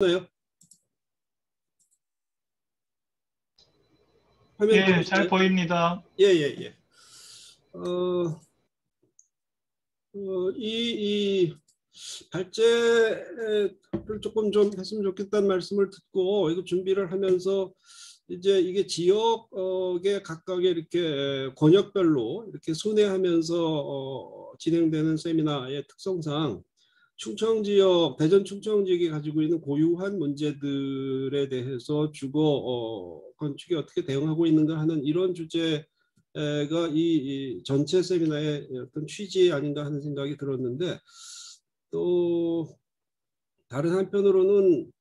나요? 화면 예, 잘 보이시나요? 보입니다. 예, 예, 예. 어, 이 발제를 조금 좀 했으면 좋겠다는 말씀을 듣고 이거 준비를 하면서 이제 이게 지역의 각각의 이렇게 권역별로 이렇게 순회하면서 진행되는 세미나의 특성상 충청 지역, 대전 충청 지역이 가지고 있는 고유한 문제들에 대해서 주거 건축이 어떻게 대응하고 있는가 하는 이런 주제가 이 전체 세미나의 어떤 취지 아닌가 하는 생각이 들었는데, 또 다른 한편으로는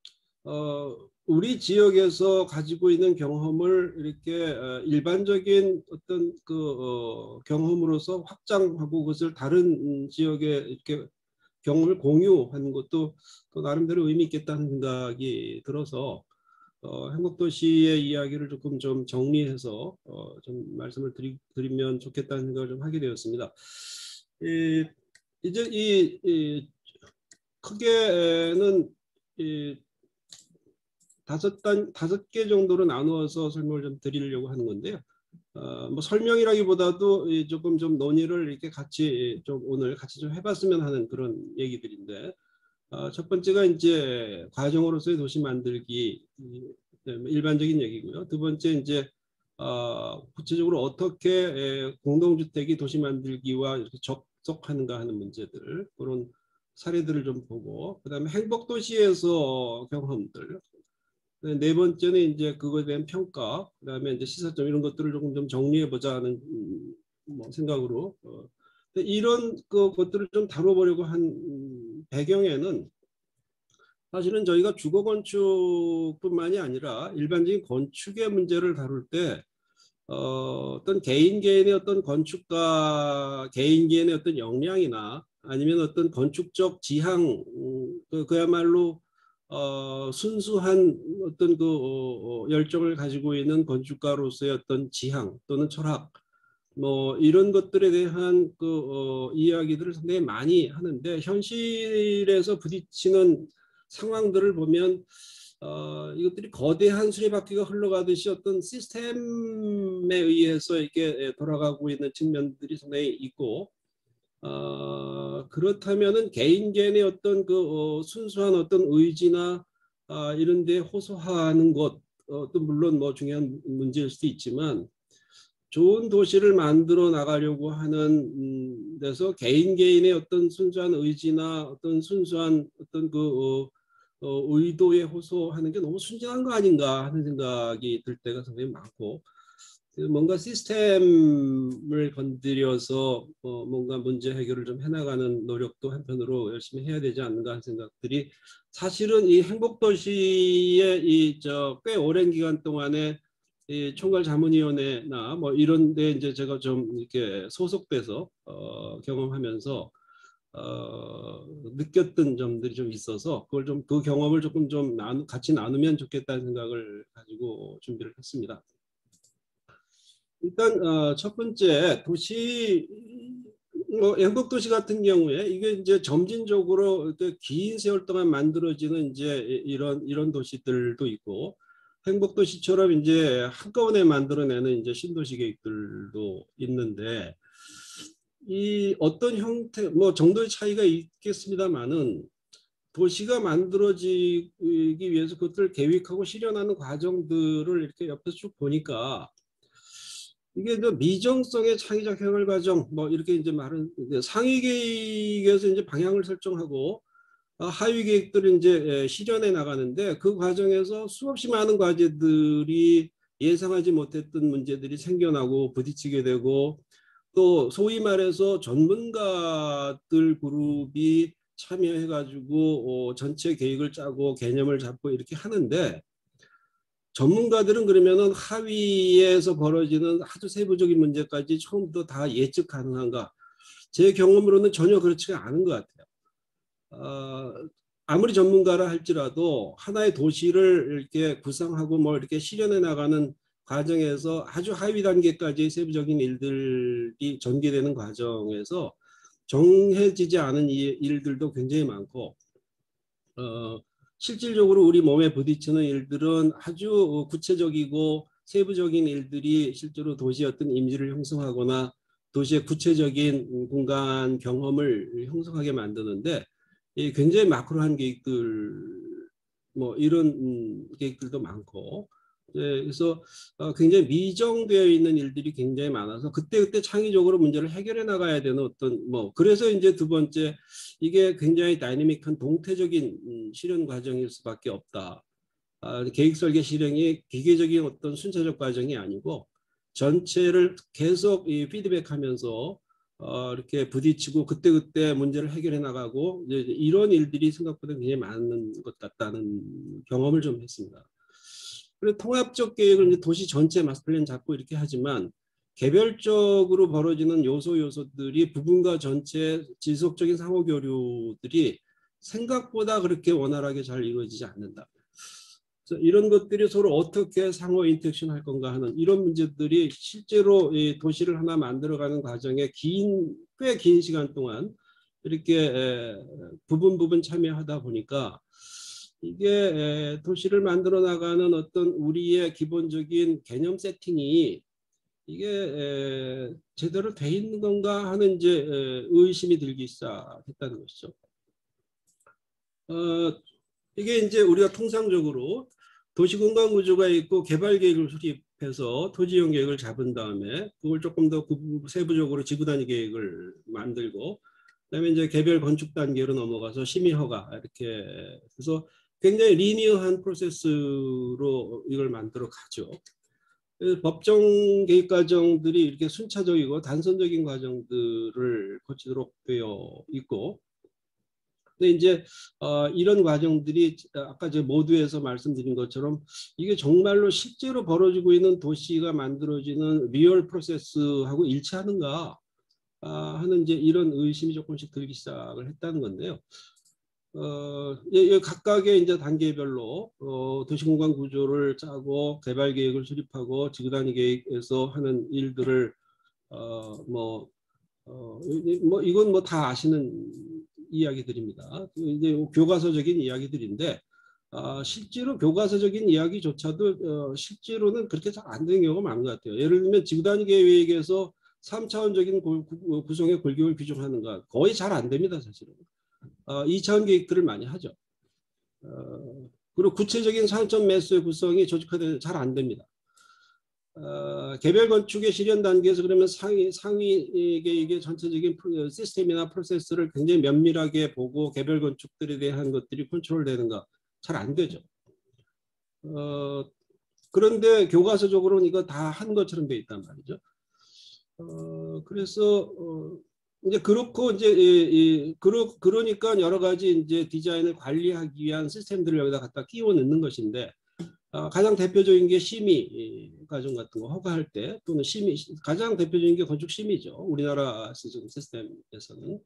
우리 지역에서 가지고 있는 경험을 이렇게 일반적인 어떤 경험으로서 확장하고 그것을 다른 지역에 이렇게 경험을 공유하는 것도 또 나름대로 의미 있겠다는 생각이 들어서 행복도시의 이야기를 조금 좀 정리해서 좀 말씀을 드리면 좋겠다는 생각을 좀 하게 되었습니다. 이제 이 크게는 이 다섯 개 정도로 나누어서 설명을 좀 드리려고 하는 건데요. 뭐 설명이라기보다도 조금 좀 논의를 이렇게 같이 좀 오늘 같이 좀 해봤으면 하는 그런 얘기들인데, 첫 번째가 이제 과정으로서의 도시 만들기, 일반적인 얘기고요. 두 번째 이제 구체적으로 어떻게 공동주택이 도시 만들기와 이렇게 접속하는가 하는 문제들, 그런 사례들을 좀 보고, 그다음에 행복도시에서 경험들. 네 번째는 이제 그거에 대한 평가, 그다음에 이제 시사점 이런 것들을 조금 좀 정리해 보자는 뭐 생각으로 이런 것들을 좀 다뤄보려고 한 배경에는 사실은 저희가 주거 건축뿐만이 아니라 일반적인 건축의 문제를 다룰 때 어떤 개인의 어떤 건축가 개인의 어떤 역량이나 아니면 어떤 건축적 지향, 그야말로 순수한 어떤 열정을 가지고 있는 건축가로서의 어떤 지향 또는 철학, 뭐 이런 것들에 대한 이야기들을 상당히 많이 하는데, 현실에서 부딪히는 상황들을 보면 이것들이 거대한 수레바퀴가 흘러가듯이 어떤 시스템에 의해서 이렇게 돌아가고 있는 측면들이 상당히 있고, 그렇다면은 개인의 어떤 순수한 어떤 의지나 이런 데 호소하는 것, 또 물론 뭐 중요한 문제일 수도 있지만, 좋은 도시를 만들어 나가려고 하는 데서 개인의 어떤 순수한 의지나 어떤 순수한 어떤 의도에 호소하는 게 너무 순진한 거 아닌가 하는 생각이 들 때가 상당히 많고, 뭔가 시스템을 건드려서 뭔가 문제 해결을 좀 해나가는 노력도 한편으로 열심히 해야 되지 않는가 하는 생각들이, 사실은 이 행복도시의 이 꽤 오랜 기간 동안에 이 총괄자문위원회나 뭐 이런 데 이제 제가 좀 이렇게 소속돼서 경험하면서 느꼈던 점들이 좀 있어서, 그걸 좀 그 경험을 조금 좀 같이 나누면 좋겠다는 생각을 가지고 준비를 했습니다. 일단 첫 번째 도시, 행복도시 같은 경우에 이게 이제 점진적으로 긴 세월 동안 만들어지는 이제 이런 도시들도 있고, 행복도시처럼 이제 한꺼번에 만들어내는 이제 신도시 계획들도 있는데, 이 어떤 형태 뭐 정도의 차이가 있겠습니다만은, 도시가 만들어지기 위해서 그것들을 계획하고 실현하는 과정들을 이렇게 옆에서 쭉 보니까, 이게 미정성의 창의적 해결 과정, 뭐 이렇게 이제 말은 상위 계획에서 이제 방향을 설정하고 하위 계획들을 이제 실현해 나가는데, 그 과정에서 수없이 많은 과제들이 예상하지 못했던 문제들이 생겨나고 부딪히게 되고, 또 소위 말해서 전문가들 그룹이 참여해가지고 전체 계획을 짜고 개념을 잡고 이렇게 하는데, 전문가들은 그러면은 하위에서 벌어지는 아주 세부적인 문제까지 처음부터 다 예측 가능한가? 제 경험으로는 전혀 그렇지가 않은 것 같아요. 아무리 전문가라 할지라도 하나의 도시를 이렇게 구상하고 뭐 이렇게 실현해 나가는 과정에서 아주 하위 단계까지 세부적인 일들이 전개되는 과정에서 정해지지 않은 일들도 굉장히 많고, 실질적으로 우리 몸에 부딪히는 일들은 아주 구체적이고 세부적인 일들이 실제로 도시의 어떤 이미지를 형성하거나 도시의 구체적인 공간 경험을 형성하게 만드는데 굉장히 마크로한 계획들 뭐 이런 계획들도 많고 그래서 굉장히 미정되어 있는 일들이 굉장히 많아서 그때그때 창의적으로 문제를 해결해 나가야 되는 어떤 뭐 그래서 이제 두 번째 이게 굉장히 다이내믹한 동태적인 실현 과정일 수밖에 없다. 계획 설계 실행이 기계적인 어떤 순차적 과정이 아니고 전체를 계속 이 피드백하면서 이렇게 부딪히고 그때그때 문제를 해결해 나가고 이런 일들이 생각보다 굉장히 많은 것 같다는 경험을 좀 했습니다. 그리고 통합적 계획을 이제 도시 전체 마스터 플랜 잡고 이렇게 하지만 개별적으로 벌어지는 요소들이 부분과 전체 지속적인 상호 교류들이 생각보다 그렇게 원활하게 잘 이루어지지 않는다. 그래서 이런 것들이 서로 어떻게 상호 인터랙션 할 건가 하는 이런 문제들이 실제로 이 도시를 하나 만들어가는 과정에 꽤 긴 시간 동안 이렇게 부분 참여하다 보니까 이게 도시를 만들어 나가는 어떤 우리의 기본적인 개념 세팅이 이게 제대로 돼 있는 건가 하는 이제 의심이 들기 시작했다는 것이죠. 이게 이제 우리가 통상적으로 도시공간 구조가 있고 개발 계획을 수립해서 토지용 계획을 잡은 다음에 그걸 조금 더 세부적으로 지구 단위 계획을 만들고 그다음에 이제 개별 건축 단계로 넘어가서 심의 허가 이렇게 해서 굉장히 리니어한 프로세스로 이걸 만들어 가죠. 법정 계획 과정들이 이렇게 순차적이고 단선적인 과정들을 거치도록 되어 있고 근데 이제 이런 과정들이 아까 제 모두에서 말씀드린 것처럼 이게 정말로 실제로 벌어지고 있는 도시가 만들어지는 리얼 프로세스하고 일치하는가 하는 이제 이런 의심이 조금씩 들기 시작을 했다는 건데요. 각각의 이제 단계별로 도시공간 구조를 짜고 개발 계획을 수립하고 지구 단위 계획에서 하는 일들을 뭐 이건 뭐 다 아시는 이야기들입니다. 이제 교과서적인 이야기들인데 실제로 교과서적인 이야기조차도 실제로는 그렇게 잘 안 되는 경우가 많은 것 같아요. 예를 들면 지구 단위 계획에서 3차원적인 구성의 골격을 규정하는가 거의 잘 안 됩니다. 사실은. 2차원 계획들을 많이 하죠. 그리고 구체적인 산점 매수의 구성이 조직화되는 잘 안 됩니다. 개별 건축의 실현 단계에서 그러면 상위 계획의 전체적인 시스템이나 프로세스를 굉장히 면밀하게 보고 개별 건축들에 대한 것들이 컨트롤되는가 잘 안 되죠. 그런데 교과서적으로는 이거 다 한 것처럼 돼 있단 말이죠. 그래서 이제 그렇고 이제 그러니까 여러 가지 이제 디자인을 관리하기 위한 시스템들을 여기다 갖다 끼워 넣는 것인데 가장 대표적인 게 심의 과정 같은 거 허가할 때 또는 심의 가장 대표적인 게 건축 심의죠. 우리나라 시스템에서는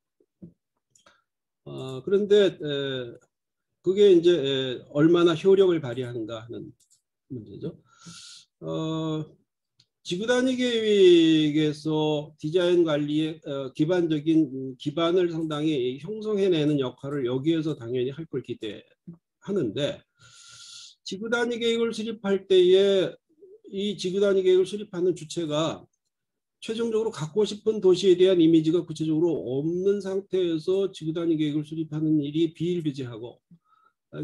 그런데 그게 이제 얼마나 효력을 발휘하는가 하는 문제죠. 지구 단위 계획에서 디자인 관리의 기반적인 기반을 상당히 형성해내는 역할을 여기에서 당연히 할 걸 기대하는데 지구 단위 계획을 수립할 때에 이 지구 단위 계획을 수립하는 주체가 최종적으로 갖고 싶은 도시에 대한 이미지가 구체적으로 없는 상태에서 지구 단위 계획을 수립하는 일이 비일비재하고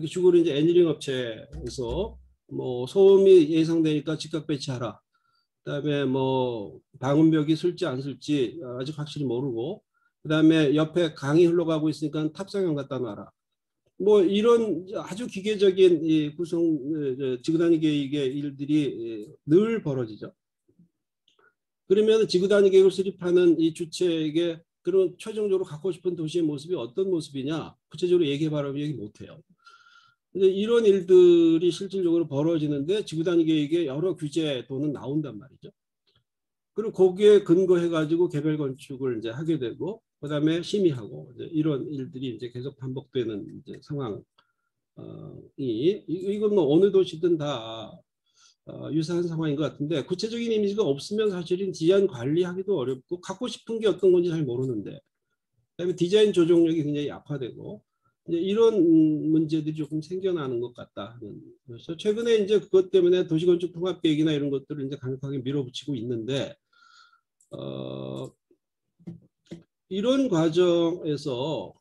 주로 이제 엔지니어링 업체에서 뭐 소음이 예상되니까 즉각 배치하라. 그다음에 뭐 방음벽이 쓸지 안 쓸지 아직 확실히 모르고 그다음에 옆에 강이 흘러가고 있으니까 탑승형 갖다 놔라. 뭐 이런 아주 기계적인 이 구성 지구 단위 계획의 일들이 늘 벌어지죠. 그러면 지구 단위 계획을 수립하는 이 주체에게 그런 최종적으로 갖고 싶은 도시의 모습이 어떤 모습이냐 구체적으로 얘기해 봐라고 얘기 못 해요. 이런 일들이 실질적으로 벌어지는데 지구 단위 계획에 여러 규제도는 나온단 말이죠. 그리고 거기에 근거해 가지고 개별 건축을 이제 하게 되고 그다음에 심의하고 이제 이런 일들이 이제 계속 반복되는 이제 상황이 이건 뭐 어느 도시든 다 유사한 상황인 것 같은데 구체적인 이미지가 없으면 사실은 디자인 관리하기도 어렵고 갖고 싶은 게 어떤 건지 잘 모르는데 그다음에 디자인 조정력이 굉장히 약화되고 이제 이런 문제들이 조금 생겨나는 것 같다. 그래서 최근에 이제 그것 때문에 도시건축 통합계획이나 이런 것들을 이제 강력하게 밀어붙이고 있는데 이런 과정에서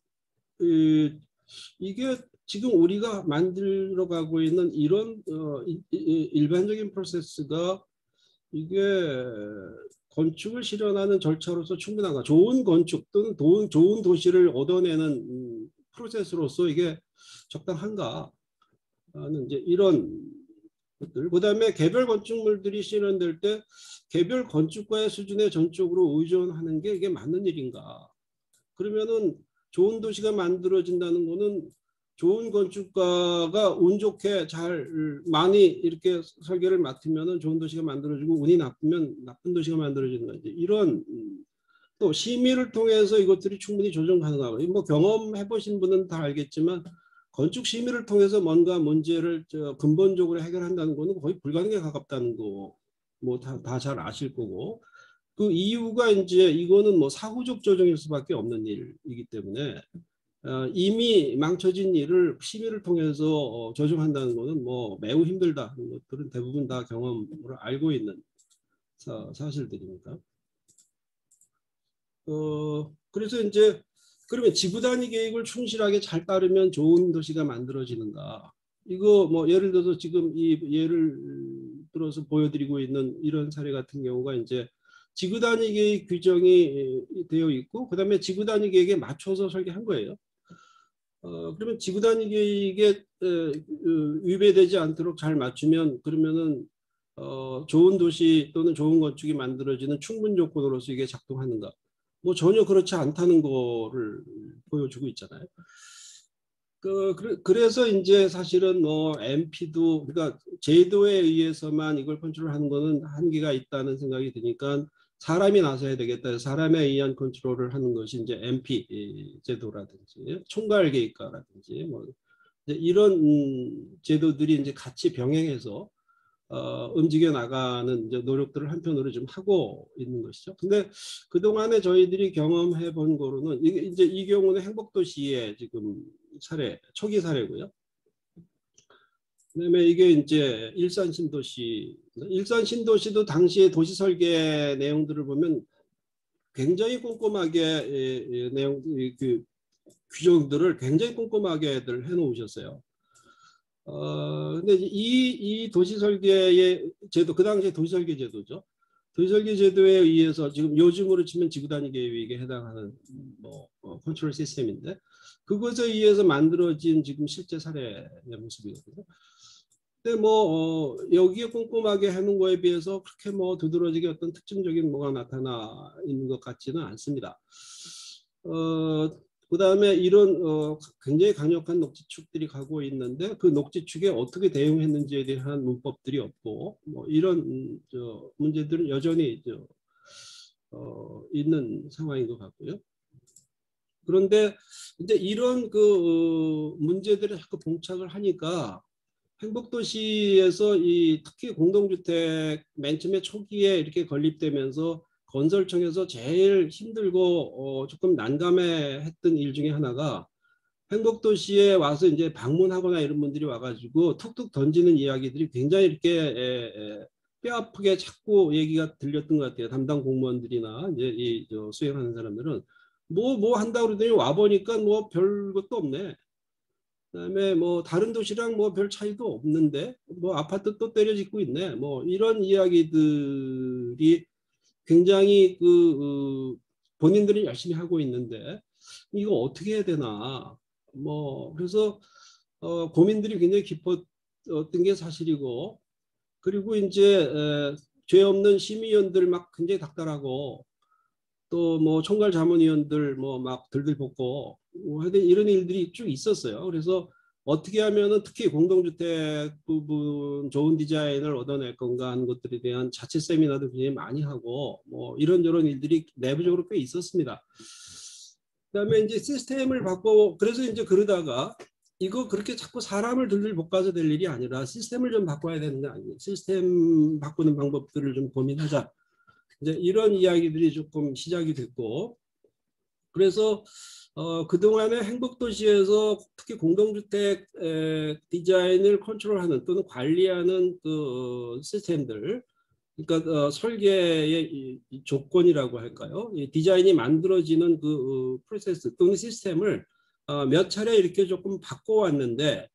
이게 지금 우리가 만들어가고 있는 이런 일반적인 프로세스가 이게 건축을 실현하는 절차로서 충분한가? 좋은 건축 또는 좋은 도시를 얻어내는 프로세스로서 이게 적당한가? 하는 이제 이런 것들. 그다음에 개별 건축물들이 실현될 때 개별 건축가의 수준에 전적으로 의존하는 게 이게 맞는 일인가? 그러면은 좋은 도시가 만들어진다는 거는 좋은 건축가가 운 좋게 잘 많이 이렇게 설계를 맡으면은 좋은 도시가 만들어지고 운이 나쁘면 나쁜 도시가 만들어지는 거지. 이런 또 심의를 통해서 이것들이 충분히 조정 가능하고 뭐 경험해 보신 분은 다 알겠지만 건축 심의를 통해서 뭔가 문제를 근본적으로 해결한다는 거는 거의 불가능에 가깝다는 거 뭐 다 잘 아실 거고 그 이유가 이제 이거는 뭐 사후적 조정일 수밖에 없는 일이기 때문에 이미 망쳐진 일을 심의를 통해서 조정한다는 것은 뭐 매우 힘들다 하는 것들은 대부분 다 경험으로 알고 있는 사실들입니다. 그래서 이제 그러면 지구 단위 계획을 충실하게 잘 따르면 좋은 도시가 만들어지는가? 이거 뭐 예를 들어서 지금 이 예를 들어서 보여드리고 있는 이런 사례 같은 경우가 이제 지구 단위 계획 규정이 되어 있고 그다음에 지구 단위 계획에 맞춰서 설계한 거예요. 그러면 지구 단위 계획에 위배되지 않도록 잘 맞추면 그러면은 좋은 도시 또는 좋은 건축이 만들어지는 충분 조건으로서 이게 작동하는가? 뭐 전혀 그렇지 않다는 거를 보여주고 있잖아요. 그래서 이제 사실은 뭐 MP도 그러니까 제도에 의해서만 이걸 컨트롤하는 거는 한계가 있다는 생각이 드니까 사람이 나서야 되겠다. 사람에 의한 컨트롤을 하는 것이 이제 MP 제도라든지 총괄 계획과라든지 뭐 이런 제도들이 이제 같이 병행해서 움직여 나가는 이제 노력들을 한편으로 좀 하고 있는 것이죠. 근데 그 동안에 저희들이 경험해 본 거로는 이제 이 경우는 행복도시의 지금 사례, 초기 사례고요. 그다음에 이게 이제 일산 신도시도 당시의 도시 설계 내용들을 보면 굉장히 꼼꼼하게 내용 그 규정들을 굉장히 꼼꼼하게들 해놓으셨어요. 근데 이 도시 설계의 제도, 그 당시에 도시 설계 제도죠. 도시 설계 제도에 의해서 지금 요즘으로 치면 지구 단위 계획에 해당하는 뭐 컨트롤 시스템인데 그것에 의해서 만들어진 지금 실제 사례의 모습이거든요. 근데 뭐 여기에 꼼꼼하게 해놓은 거에 비해서 그렇게 뭐 두드러지게 어떤 특징적인 뭐가 나타나 있는 것 같지는 않습니다. 그다음에 이런 굉장히 강력한 녹지축들이 가고 있는데 그 녹지축에 어떻게 대응했는지에 대한 문법들이 없고 뭐 이런 문제들은 여전히 있는 상황인 것 같고요. 그런데 이제 이런 그 문제들이 자꾸 봉착을 하니까 행복도시에서 이 특히 공동주택 맨 처음에 초기에 이렇게 건립되면서 건설청에서 제일 힘들고 조금 난감해했던 일 중에 하나가 행복도시에 와서 이제 방문하거나 이런 분들이 와가지고 툭툭 던지는 이야기들이 굉장히 이렇게 뼈아프게 자꾸 얘기가 들렸던 것 같아요. 담당 공무원들이나 이제 이 수행하는 사람들은 뭐 한다 그러더니 와 보니까 뭐 별 것도 없네. 그다음에 뭐 다른 도시랑 뭐 별 차이도 없는데 뭐 아파트 또 때려 짓고 있네. 뭐 이런 이야기들이 굉장히 본인들이 열심히 하고 있는데 이거 어떻게 해야 되나. 뭐 그래서 고민들이 굉장히 깊었던 게 사실이고 그리고 이제 죄 없는 심의위원들 막 굉장히 닥달하고 또 뭐 총괄 자문위원들 뭐 막 들들 볶고 뭐 하여튼 이런 일들이 쭉 있었어요. 그래서 어떻게 하면은 특히 공동주택 부분 좋은 디자인을 얻어낼 건가 하는 것들에 대한 자체 세미나도 굉장히 많이 하고 뭐 이런저런 일들이 내부적으로 꽤 있었습니다. 그다음에 이제 시스템을 바꿔 그래서 이제 그러다가 이거 그렇게 자꾸 사람을 들들 볶아서 될 일이 아니라 시스템을 좀 바꿔야 되는 거 아니에요. 시스템 바꾸는 방법들을 좀 고민하자. 이제 이런 이야기들이 조금 시작이 됐고 그래서 그동안에 행복도시에서 특히 공동주택 디자인을 컨트롤하는 또는 관리하는 그 시스템들, 그러니까 설계의 이 조건이라고 할까요? 이 디자인이 만들어지는 그 프로세스 또는 시스템을 몇 차례 이렇게 조금 바꿔왔는데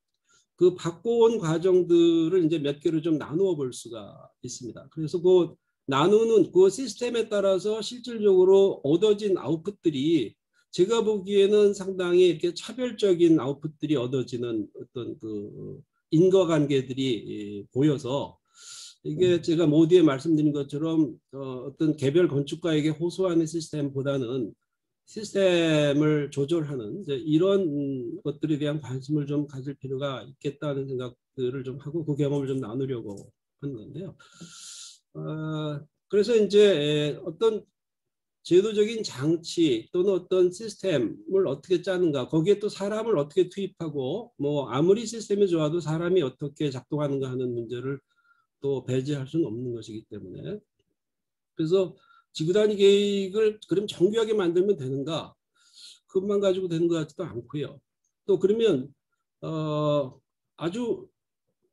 그 바꿔온 과정들을 이제 몇 개로 좀 나누어 볼 수가 있습니다. 그래서 그 나누는 그 시스템에 따라서 실질적으로 얻어진 아웃풋들이 제가 보기에는 상당히 이렇게 차별적인 아웃풋들이 얻어지는 어떤 그 인과관계들이 보여서 이게 제가 모두에 말씀드린 것처럼 어떤 개별 건축가에게 호소하는 시스템보다는 시스템을 조절하는 이제 이런 것들에 대한 관심을 좀 가질 필요가 있겠다는 생각들을 좀 하고 그 경험을 좀 나누려고 하는 건데요. 그래서 이제 어떤 제도적인 장치 또는 어떤 시스템을 어떻게 짜는가, 거기에 또 사람을 어떻게 투입하고 뭐 아무리 시스템이 좋아도 사람이 어떻게 작동하는가 하는 문제를 또 배제할 수는 없는 것이기 때문에, 그래서 지구단위 계획을 그럼 정교하게 만들면 되는가? 그것만 가지고 되는 것 같지도 않고요. 또 그러면 아주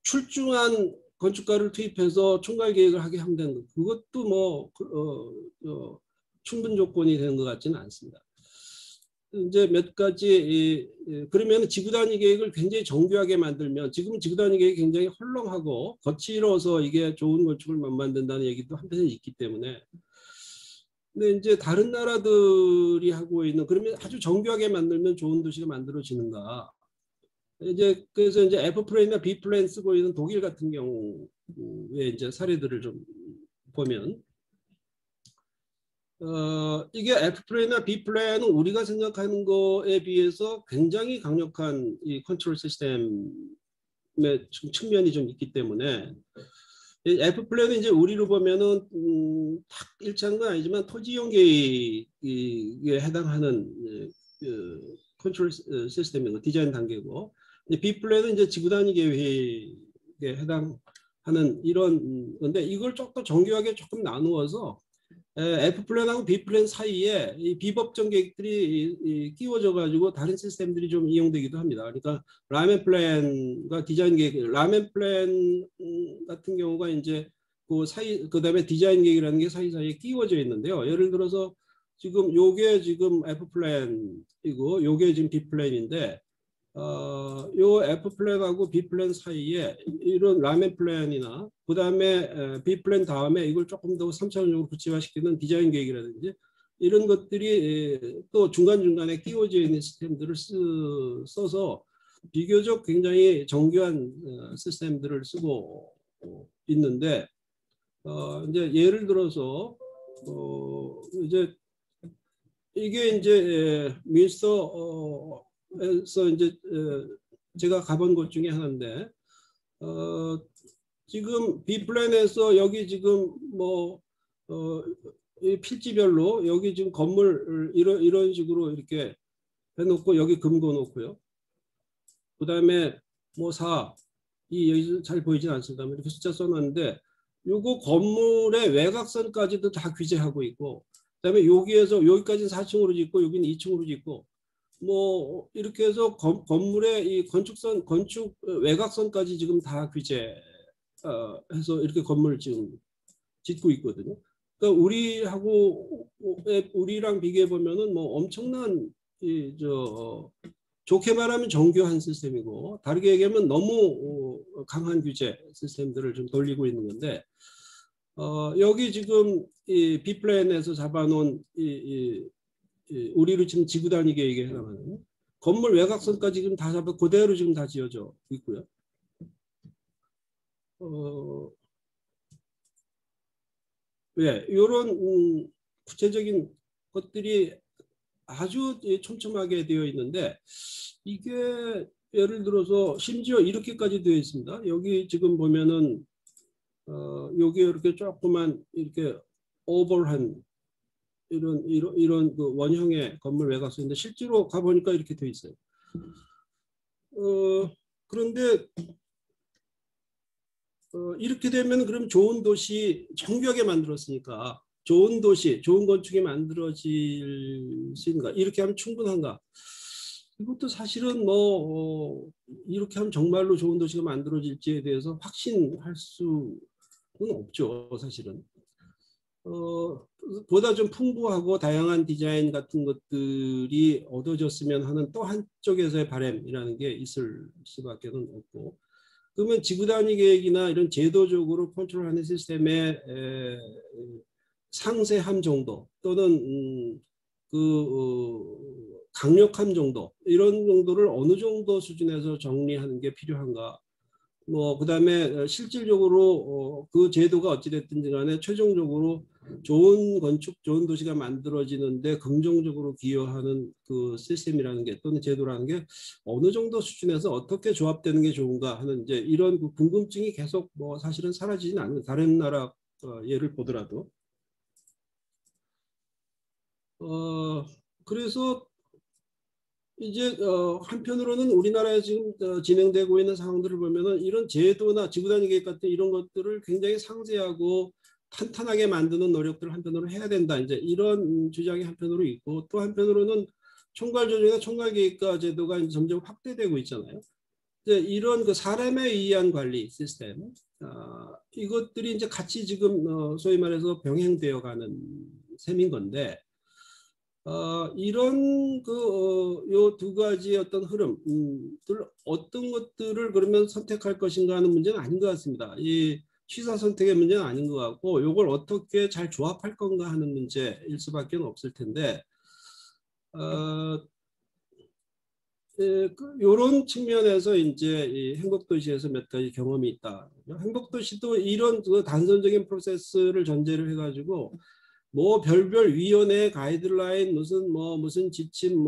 출중한 건축가를 투입해서 총괄 계획을 하게 하면 되는 것, 그것도 뭐 충분 조건이 되는 것 같지는 않습니다. 이제 몇 가지 그러면 지구단위 계획을 굉장히 정교하게 만들면, 지금 지구단위 계획이 굉장히 헐렁하고 거칠어서 이게 좋은 건축을 못 만든다는 얘기도 한편에 있기 때문에, 근데 이제 다른 나라들이 하고 있는, 그러면 아주 정교하게 만들면 좋은 도시가 만들어지는가? 이제 그래서 이제 F 플랜이나 B 플랜 쓰고 있는 독일 같은 경우에 이제 사례들을 좀 보면, 이게 F 플랜이나 B 플랜은 우리가 생각하는 거에 비해서 굉장히 강력한 이 컨트롤 시스템의 측면이 좀 있기 때문에, F 플랜은 이제 우리로 보면은 딱 일치한 건 아니지만 토지 이용 계획에 해당하는 그 컨트롤 시스템이고 디자인 단계고, B 플랜은 이제 지구 단위 계획에 해당하는 이런 건데, 이걸 조금 정교하게 조금 나누어서 F 플랜하고 B 플랜 사이에 이 비법정 계획들이 끼워져 가지고 다른 시스템들이 좀 이용되기도 합니다. 그러니까 라멘 플랜과 디자인 계획, 라멘 플랜 같은 경우가 이제 그 사이, 그다음에 디자인 계획이라는 게 사이사이에 끼워져 있는데요. 예를 들어서 지금 요게 지금 F 플랜이고 요게 지금 B 플랜인데, 요 F 플랜하고 B 플랜 사이에 이런 라멘 플랜이나 그 다음에 B 플랜 다음에 이걸 조금 더 3차원적으로 구체화시키는 디자인 계획이라든지 이런 것들이 또 중간중간에 끼워져 있는 시스템들을 써서 비교적 굉장히 정교한 시스템들을 쓰고 있는데, 이제 예를 들어서 이제 이게 이제 민스터에서 이제 제가 가본 곳 중에 하나인데, 지금 B 플랜에서 여기 지금 뭐 필지별로 여기 지금 건물 이런 식으로 이렇게 해놓고 여기 금고 놓고요. 그 다음에 뭐 4, 여기 잘 보이진 않습니다. 이렇게 숫자 써놨는데 요거 건물의 외곽선까지도 다 규제하고 있고, 그다음에 여기에서 여기까지는 4층으로 짓고 여기는 2층으로 짓고 뭐 이렇게 해서 건물의 이 건축 외곽선까지 지금 다 규제 해서 이렇게 건물을 지금 짓고 있거든요. 그러니까 우리랑 비교해 보면은 뭐 엄청난 좋게 말하면 정교한 시스템이고, 다르게 얘기하면 너무 강한 규제 시스템들을 좀 돌리고 있는 건데, 여기 지금 이 B 플랜에서 잡아놓은 우리로 지금 지구 단위 계획에 해당하는 건물 외곽선까지 지금 다 잡아 그대로 지금 다 지어져 있고요. 이런 구체적인 것들이 아주 촘촘하게 되어 있는데, 이게 예를 들어서 심지어 이렇게까지 되어 있습니다. 여기 지금 보면은 여기 이렇게 조그만 이렇게 오벌한 이런 그 원형의 건물 외곽선인데 실제로 가보니까 이렇게 되어 있어요. 그런데 이렇게 되면 그럼 좋은 도시 정교하게 만들었으니까 좋은 도시, 좋은 건축이 만들어질 수 있는가? 이렇게 하면 충분한가? 이것도 사실은 이렇게 하면 정말로 좋은 도시가 만들어질지에 대해서 확신할 수는 없죠, 사실은. 보다 좀 풍부하고 다양한 디자인 같은 것들이 얻어졌으면 하는 또 한쪽에서의 바람이라는 게 있을 수밖에 없고, 그러면 지구 단위 계획이나 이런 제도적으로 컨트롤하는 시스템의 상세함 정도 또는 강력함 정도, 이런 정도를 어느 정도 수준에서 정리하는 게 필요한가? 그다음에 실질적으로 그 제도가 어찌됐든지 간에 최종적으로 좋은 건축, 좋은 도시가 만들어지는데 긍정적으로 기여하는 그 시스템이라는 게 또는 제도라는 게 어느 정도 수준에서 어떻게 조합되는 게 좋은가 하는 이제 이런 그 궁금증이 계속 사실은 사라지진 않는, 다른 나라 예를 보더라도. 그래서 이제 한편으로는 우리나라에 지금 진행되고 있는 상황들을 보면은 이런 제도나 지구단위 계획 같은 이런 것들을 굉장히 상세하고 탄탄하게 만드는 노력들을 한편으로 해야 된다. 이제 이런 주장이 한편으로 있고, 또 한편으로는 총괄 조정이나 총괄 계획과 제도가 이제 점점 확대되고 있잖아요. 이제 이런 그 사람에 의한 관리 시스템, 이것들이 이제 같이 지금 소위 말해서 병행되어 가는 셈인 건데, 이런 요 두 가지의 어떤 흐름들 어떤 것들을 그러면 선택할 것인가 하는 문제는 아닌 것 같습니다. 이 취사 선택의 문제는 아닌 것 같고, 이걸 어떻게 잘 조합할 건가 하는 문제일 수밖에 없을 텐데, 이런 측면에서 이제 이 행복도시에서 몇 가지 경험이 있다. 행복도시도 이런 그 단선적인 프로세스를 전제를 해가지고 별별 위원회 가이드라인 무슨 지침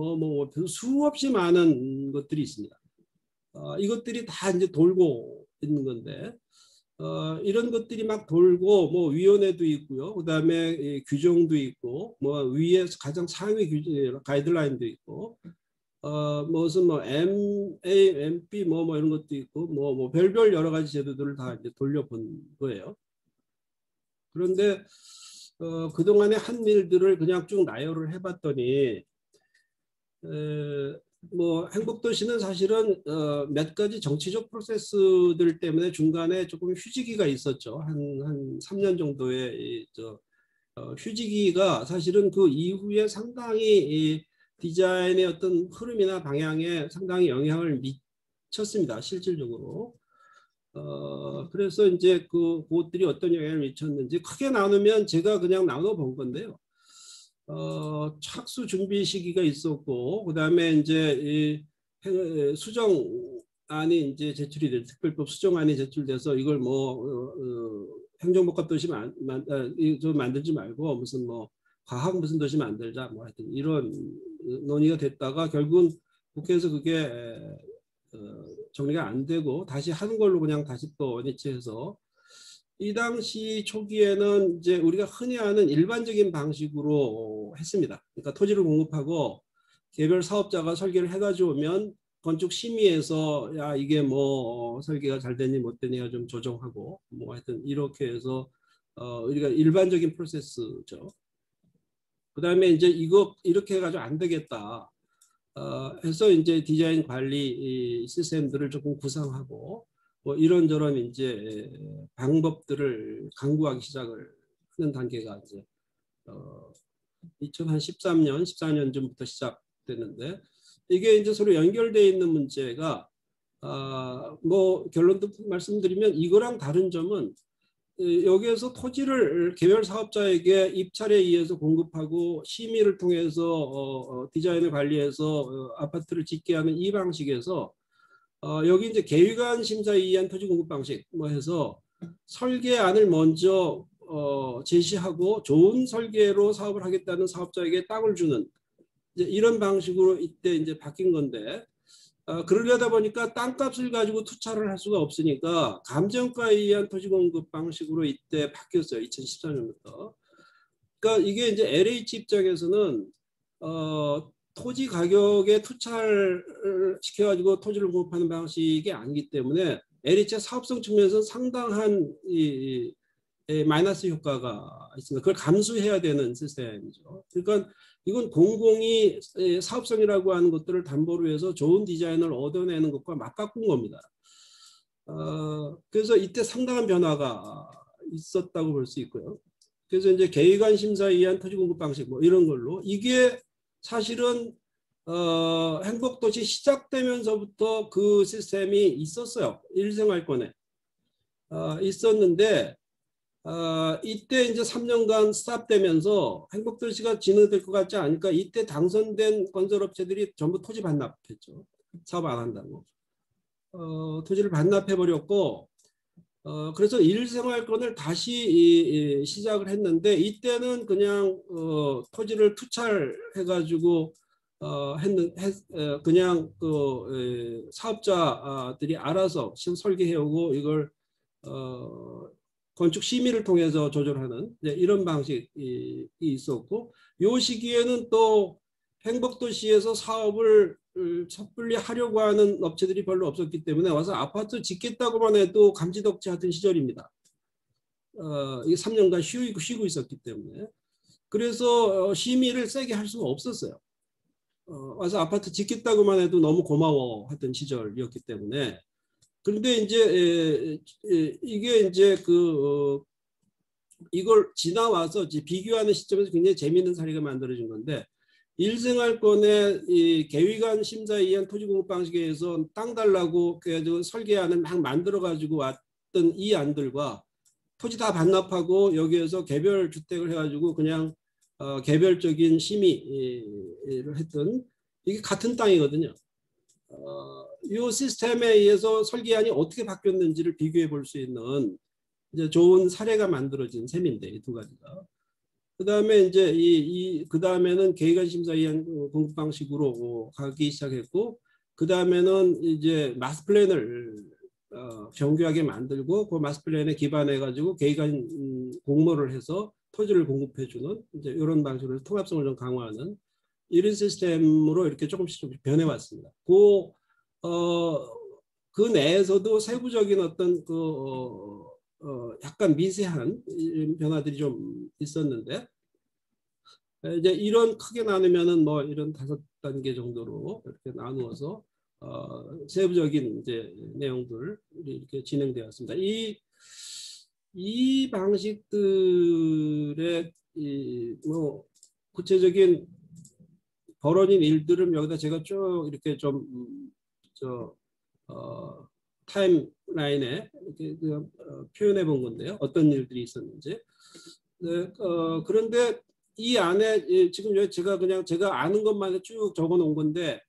수없이 많은 것들이 있습니다. 이것들이 다 이제 돌고 있는 건데, 이런 것들이 막 돌고 위원회도 있고요. 그다음에 규정도 있고 위에 가장 상위 규정 가이드라인도 있고 무슨 MA, MP 이런 것도 있고 별별 여러 가지 제도들을 다 이제 돌려본 거예요. 그런데 그동안의 한 일들을 그냥 쭉 나열을 해봤더니 행복도시는 사실은 몇 가지 정치적 프로세스들 때문에 중간에 조금 휴지기가 있었죠. 한 3년 정도의 휴지기가 사실은 그 이후에 상당히 디자인의 어떤 흐름이나 방향에 상당히 영향을 미쳤습니다. 실질적으로. 그래서 이제 그것들이 어떤 영향을 미쳤는지 크게 나누면 제가 그냥 나눠 본 건데요. 착수 준비 시기가 있었고, 그 다음에 이제 수정안이 이제 제출이 될 특별법 수정안이 제출돼서 이걸 행정복합 도시 좀 만들지 말고 무슨 과학 무슨 도시 만들자 하여튼 이런 논의가 됐다가 결국은 국회에서 그게 정리가 안 되고 다시 하는 걸로 그냥 다시 또 원위치해서, 이 당시 초기에는 이제 우리가 흔히 아는 일반적인 방식으로 했습니다. 그러니까 토지를 공급하고 개별 사업자가 설계를 해가지고 오면 건축 심의에서 야 이게 설계가 잘 되니 못 되니 좀 조정하고 하여튼 이렇게 해서 우리가 일반적인 프로세스죠. 그다음에 이제 이거 이렇게 해가지고 안 되겠다. 해서 이제 디자인 관리 시스템들을 조금 구상하고 이런저런 이제 방법들을 강구하기 시작을 하는 단계가 이제 2013년, 14년쯤부터 시작됐는데, 이게 이제 서로 연결되어 있는 문제가 결론도 말씀드리면 이거랑 다른 점은 여기에서 토지를 개별 사업자에게 입찰에 의해서 공급하고 심의를 통해서 디자인을 관리해서 아파트를 짓게 하는 이 방식에서 여기 이제 계획안 심사에 의한 토지 공급 방식 해서 설계안을 먼저 제시하고 좋은 설계로 사업을 하겠다는 사업자에게 땅을 주는 이제 이런 방식으로 이때 이제 바뀐 건데, 그러려다 보니까 땅값을 가지고 투자를 할 수가 없으니까 감정가에 의한 토지 공급 방식으로 이때 바뀌었어요. 2014년부터. 그러니까 이게 이제 LH 입장에서는 토지 가격에 투자를 시켜가지고 토지를 공급하는 방식이 아니기 때문에 LH의 사업성 측면에서 상당한 마이너스 효과가 있습니다. 그걸 감수해야 되는 시스템이죠. 그러니까 이건 공공이 사업성이라고 하는 것들을 담보로 해서 좋은 디자인을 얻어내는 것과 맞바꾼 겁니다. 그래서 이때 상당한 변화가 있었다고 볼 수 있고요. 그래서 이제 계획안 심사에 의한 토지 공급 방식 뭐 이런 걸로 이게 사실은 행복도시 시작되면서부터 그 시스템이 있었어요. 일생활권에 있었는데 이때 이제 3년간 스탑되면서 행복도시가 진행될 것 같지 않으니까 이때 당선된 건설업체들이 전부 토지 반납했죠. 사업 안 한다고. 토지를 반납해 버렸고 그래서 일생활권을 다시 시작을 했는데 이때는 그냥 토지를 투찰해 가지고 그냥 그 사업자들이 알아서 설계해 오고 이걸 건축 심의를 통해서 조절하는 이런 방식이 있었고 이 시기에는 또 행복도시에서 사업을 섣불리 하려고 하는 업체들이 별로 없었기 때문에 와서 아파트 짓겠다고만 해도 감지덕지 하던 시절입니다. 이게 3년간 쉬고 있었기 때문에 그래서 심의를 세게 할 수가 없었어요. 와서 아파트 짓겠다고만 해도 너무 고마워하던 시절이었기 때문에 그런데 이제 이게 이제 이걸 지나와서 비교하는 시점에서 굉장히 재미있는 사례가 만들어진 건데 일생활권의 이 계획안 심사에 의한 토지 공급 방식에 의해서 땅 달라고 그래가지고 설계안을 막 만들어 가지고 왔던 이 안들과 토지 다 반납하고 여기에서 개별 주택을 해가지고 그냥 개별적인 심의를 했던 이게 같은 땅이거든요. 이 시스템에 의해서 설계안이 어떻게 바뀌었는지를 비교해 볼 수 있는 이제 좋은 사례가 만들어진 셈인데 이 두 가지가. 그 다음에 이제 그 다음에는 계획안 심사에 의한 공급 방식으로 가기 시작했고, 그 다음에는 이제 마스터 플랜을 정교하게 만들고 그 마스터 플랜에 기반해 가지고 계획안 공모를 해서 토지를 공급해주는 이제 이런 방식으로 통합성을 좀 강화하는 이런 시스템으로 이렇게 조금씩 좀 변해왔습니다. 그 내에서도 세부적인 어떤 약간 미세한 변화들이 좀 있었는데 이제 이런 크게 나누면은 뭐 이런 5단계 정도로 이렇게 나누어서 세부적인 이제 내용들이 이렇게 진행되었습니다. 이 방식들의 뭐 구체적인 벌어진 일들은 여기다 제가 쭉 이렇게 좀 타임라인에 이렇게 표현해 본 건데요. 어떤 일들이 있었는지. 네, 그런데 이 안에 지금 제가 아는 것만 쭉 적어 놓은 건데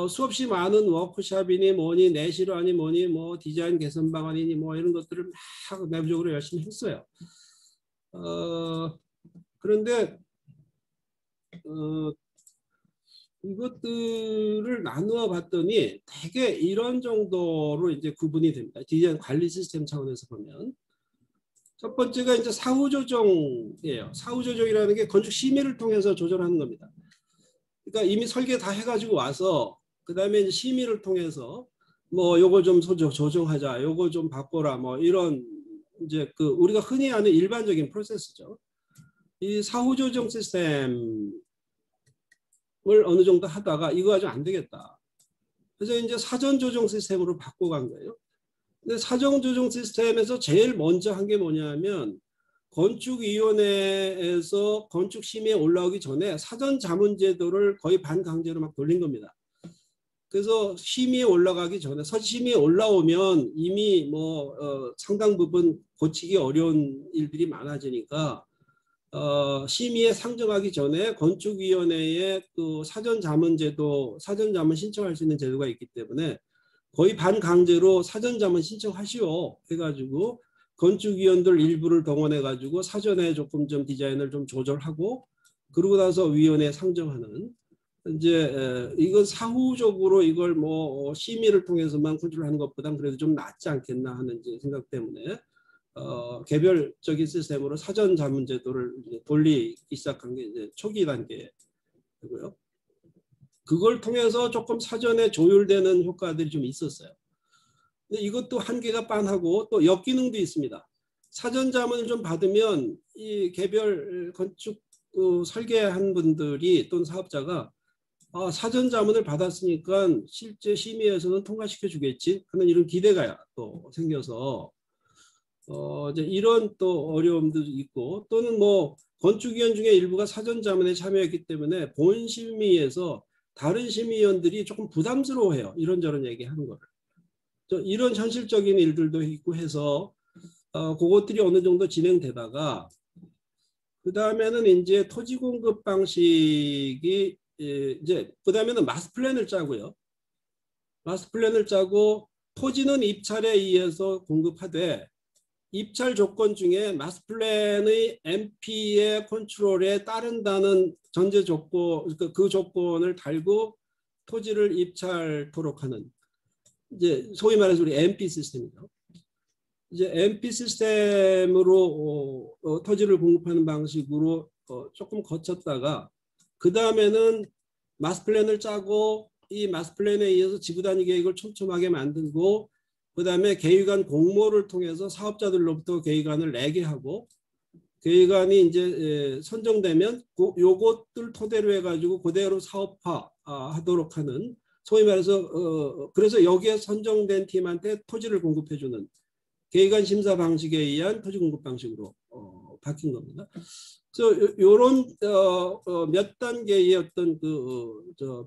수없이 많은 워크숍이니 뭐니 내실화니 뭐니 뭐 디자인 개선 방안이니 뭐 이런 것들을 막 내부적으로 열심히 했어요. 그런데 이것들을 나누어 봤더니 대개 이런 정도로 이제 구분이 됩니다. 디자인 관리 시스템 차원에서 보면 첫 번째가 이제 사후조정이에요. 사후조정이라는 게 건축 심의를 통해서 조절하는 겁니다. 그러니까 이미 설계 다 해가지고 와서 그 다음에 이제 심의를 통해서 뭐 요거 좀 조정하자, 요거 좀 바꿔라, 뭐 이런 이제 우리가 흔히 아는 일반적인 프로세스죠. 이 사후조정 시스템을 어느 정도 하다가 이거 가지고 안 되겠다. 그래서 이제 사전조정 시스템으로 바꿔간 거예요. 근데 사전조정 시스템에서 제일 먼저 한 게 뭐냐면 건축위원회에서 건축심의에 올라오기 전에 사전자문제도를 거의 반강제로 막 돌린 겁니다. 그래서 심의에 올라가기 전에 심의에 올라오면 이미 뭐 상당 부분 고치기 어려운 일들이 많아지니까 심의에 상정하기 전에 건축위원회에 또 사전자문제도 사전자문 신청할 수 있는 제도가 있기 때문에 거의 반강제로 사전자문 신청하시오 해가지고 건축위원들 일부를 동원해가지고 사전에 조금 좀 디자인을 좀 조절하고 그러고 나서 위원회에 상정하는 이제 이건 사후적으로 이걸 뭐 심의를 통해서만 컨트롤하는 것보단 그래도 좀 낫지 않겠나 하는 생각 때문에 개별적인 시스템으로 사전자문제도를 돌리기 시작한 게 이제 초기 단계고요. 그걸 통해서 조금 사전에 조율되는 효과들이 좀 있었어요. 근데 이것도 한계가 빤하고 또 역기능도 있습니다. 사전 자문을 좀 받으면 이 개별 건축 설계한 분들이 또는 사업자가 사전 자문을 받았으니까 실제 심의에서는 통과시켜 주겠지 하는 이런 기대가 또 생겨서 이제 이런 또 어려움도 있고, 또는 뭐 건축위원 중에 일부가 사전 자문에 참여했기 때문에 본 심의에서 다른 심의위원들이 조금 부담스러워해요. 이런저런 얘기하는 거를. 이런 현실적인 일들도 있고 해서 그것들이 어느 정도 진행되다가 그 다음에는 이제 토지 공급 방식이 이제 그 다음에는 마스터 플랜을 짜고요. 마스터 플랜을 짜고 토지는 입찰에 의해서 공급하되 입찰 조건 중에 마스터 플랜의 MP의 컨트롤에 따른다는 전제 조건, 그 조건을 달고 토지를 입찰토록 하는, 이제 소위 말해서 우리 MP 시스템이죠. 이제 MP 시스템으로 토지를 공급하는 방식으로 조금 거쳤다가 그 다음에는 마스터 플랜을 짜고 이 마스터 플랜에 의해서 지구단위 계획을 촘촘하게 만들고 그 다음에 계획안 공모를 통해서 사업자들로부터 계획안을 내게 하고 계획안이 이제 선정되면 요것들 토대로 해가지고 그대로 사업화 하도록 하는, 소위 말해서 그래서 여기에 선정된 팀한테 토지를 공급해주는 계획안 심사 방식에 의한 토지 공급 방식으로 바뀐 겁니다. 그래서 이런 몇 단계의 어떤